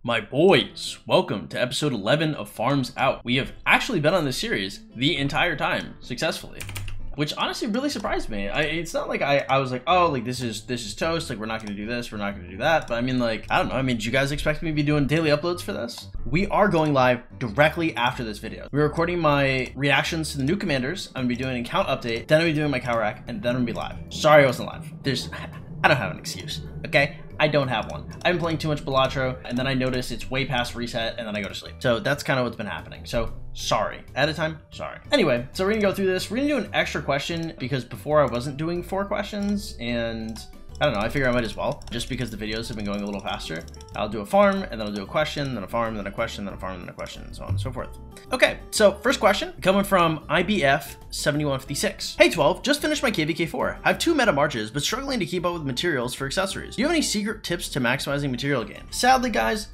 My boys, welcome to episode 11 of Farms Out. We have actually been on this series the entire time successfully, which honestly really surprised me. It's not like I was like, oh, like this is toast, like we're not gonna do this, we're not gonna do that. But I mean, like, I don't know. I mean, do you guys expect me to be doing daily uploads for this? We are going live directly after this video. We're recording my reactions to the new commanders. I'm gonna be doing an account update, then I'm gonna be doing my cow rack, and then I'm gonna be live. Sorry I wasn't live. I don't have an excuse, okay? I don't have one. I've been playing too much Balatro, and then I notice it's way past reset, and then I go to sleep. So that's kind of what's been happening. So sorry. At a time, sorry. Anyway, so we're gonna go through this. We're gonna do an extra question because before I wasn't doing 4 questions, and I don't know, I figure I might as well, just because the videos have been going a little faster. I'll do a farm, and then I'll do a question, then a farm, then a question, then a farm, then a question, and so on and so forth. Okay, so first question, coming from IBF7156. Hey 12, just finished my KVK4. I have 2 meta marches, but struggling to keep up with materials for accessories. Do you have any secret tips to maximizing material gain? Sadly, guys,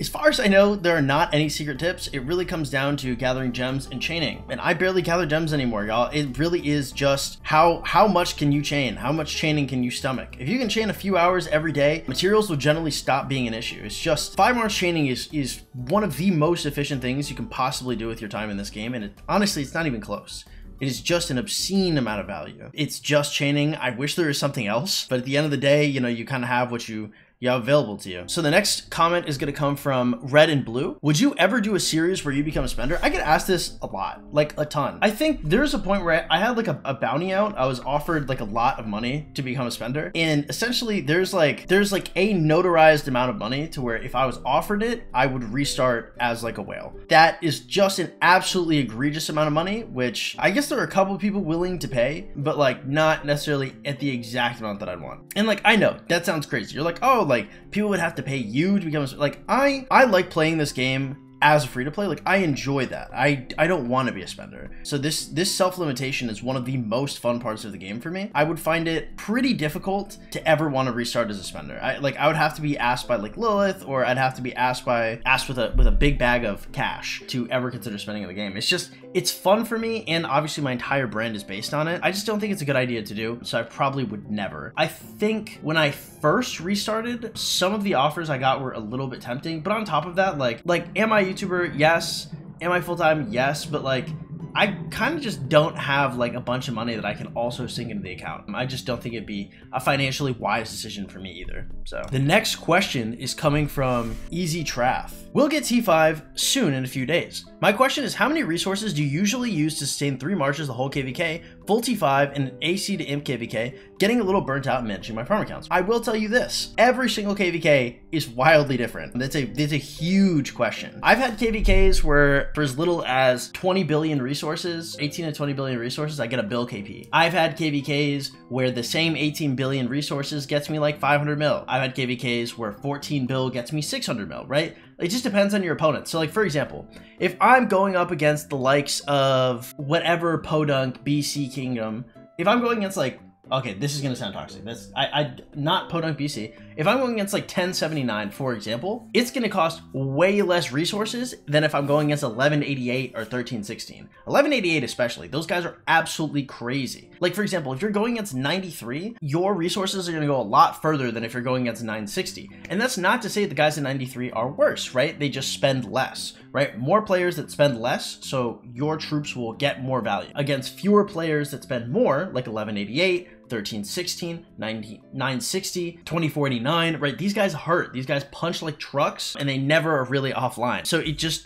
as far as I know, there are not any secret tips. It really comes down to gathering gems and chaining. And I barely gather gems anymore, y'all. It really is just how much can you chain? How much chaining can you stomach? If you can chain a few hours every day, materials will generally stop being an issue. It's just 5 Mars chaining is one of the most efficient things you can possibly do with your time in this game. And honestly, it's not even close. It is just an obscene amount of value. It's just chaining. I wish there was something else, but at the end of the day, you know, you kind of have what you have available to you. So the next comment is going to come from Red and Blue. Would you ever do a series where you become a spender? I get asked this a lot, like a ton. I think there's a point where I had like a bounty out. I was offered like a lot of money to become a spender. And essentially there's like a notarized amount of money to where if I was offered it, I would restart as like a whale. That is just an absolutely egregious amount of money, which I guess there are a couple of people willing to pay, but like not necessarily at the exact amount that I'd want. And like, I know that sounds crazy. You're like, oh, like people would have to pay you to become a, like I like playing this game as a free-to-play. Like I enjoy that. I don't want to be a spender. So this self-limitation is one of the most fun parts of the game for me. I would find it pretty difficult to ever want to restart as a spender. I would have to be asked by like Lilith, or I'd have to be asked with a big bag of cash to ever consider spending in the game. It's fun for me, and obviously my entire brand is based on it. I just don't think it's a good idea to do, so I probably would never. I think when I first restarted, some of the offers I got were a little bit tempting, but on top of that, like am I a YouTuber? Yes. Am I full-time? Yes. But like, I kind of just don't have like a bunch of money that I can also sink into the account. I just don't think it'd be a financially wise decision for me either. So the next question is coming from Easy Traff. We'll get T5 soon in a few days. My question is, how many resources do you usually use to sustain 3 marches the whole KVK, full T5, and an AC to Imp KVK, getting a little burnt out and managing my farm accounts? I will tell you this, every single KVK is wildly different. That's a huge question. I've had KVKs where for as little as 20 billion resources, 18 to 20 billion resources, I get a bill KP. I've had KVKs where the same 18 billion resources gets me like 500 mil. I've had KVKs where 14 bill gets me 600 mil, right? It just depends on your opponent. So like, for example, if I'm going up against the likes of whatever Podunk BC Kingdom, if I'm going against like, okay, this is gonna sound toxic. That's not Podunk BC. If I'm going against like 1079, for example, it's gonna cost way less resources than if I'm going against 1188 or 1316. 1188 especially, those guys are absolutely crazy. Like for example, if you're going against 93, your resources are gonna go a lot further than if you're going against 960. And that's not to say the guys at 93 are worse, right? They just spend less, right? More players that spend less, so your troops will get more value against fewer players that spend more, like 1188, 1316, 960, 2049, right? These guys hurt. These guys punch like trucks, and they never are really offline. So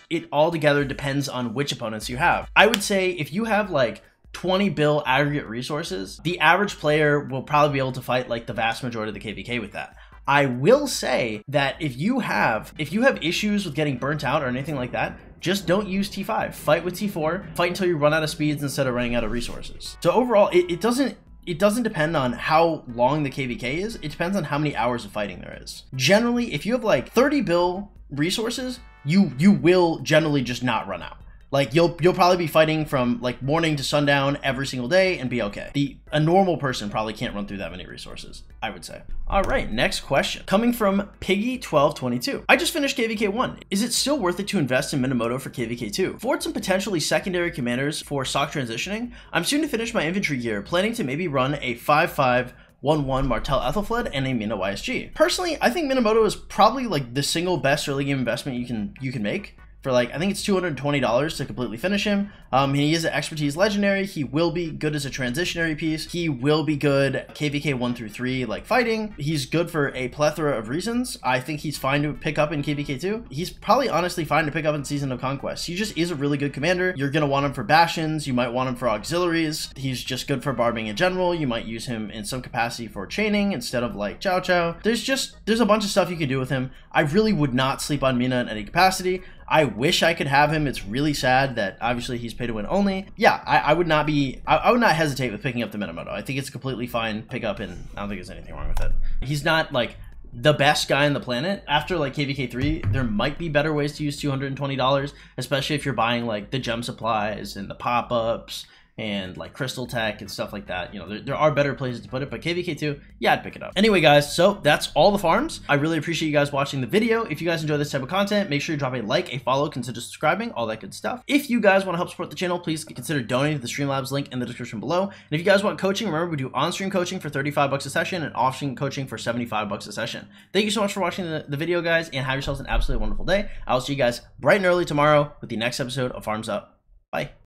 it all together depends on which opponents you have. I would say if you have like 20 bill aggregate resources, the average player will probably be able to fight like the vast majority of the KVK with that. I will say that if you have issues with getting burnt out or anything like that, just don't use T5. Fight with T4. Fight until you run out of speeds instead of running out of resources. So overall, it doesn't depend on how long the KVK is. It depends on how many hours of fighting there is. Generally, if you have like 30 bill resources, you will generally just not run out. Like you'll probably be fighting from like morning to sundown every single day and be okay. A normal person probably can't run through that many resources, I would say. All right, next question. Coming from Piggy1222. I just finished KVK 1. Is it still worth it to invest in Minamoto for KVK 2? Forward some potentially secondary commanders for stock transitioning. I'm soon to finish my infantry gear, planning to maybe run a 5-5 1/1 Martel Ethelfled, and a Mina YSG. Personally, I think Minamoto is probably like the single best early game investment you can make. For like, I think it's $220 to completely finish him. He is an expertise legendary. He will be good as a transitionary piece. He will be good KVK 1 through 3 like fighting. He's good for a plethora of reasons. I think he's fine to pick up in KVK 2. He's probably honestly fine to pick up in Season of Conquest. He just is a really good commander. You're gonna want him for bastions. You might want him for auxiliaries. He's just good for barbing in general. You might use him in some capacity for chaining instead of like Chow Chow. There's a bunch of stuff you can do with him. I really would not sleep on Mina in any capacity. I wish I could have him. It's really sad that obviously he's pay to win only. Yeah, I would not hesitate with picking up the Minamoto. I think it's a completely fine pickup, and I don't think there's anything wrong with it. He's not like the best guy on the planet. After like KVK 3, there might be better ways to use $220, especially if you're buying like the gem supplies and the pop-ups and like crystal tech and stuff like that. You know, there are better places to put it, but KVK 2, yeah, I'd pick it up. Anyway, guys, so that's all the farms. I really appreciate you guys watching the video. If you guys enjoy this type of content, make sure you drop a like, a follow, consider subscribing, all that good stuff. If you guys want to help support the channel, please consider donating to the Streamlabs link in the description below. And if you guys want coaching, remember we do on-stream coaching for $35 a session and off-stream coaching for $75 a session. Thank you so much for watching the video, guys, and have yourselves an absolutely wonderful day. I will see you guys bright and early tomorrow with the next episode of Farms Up. Bye.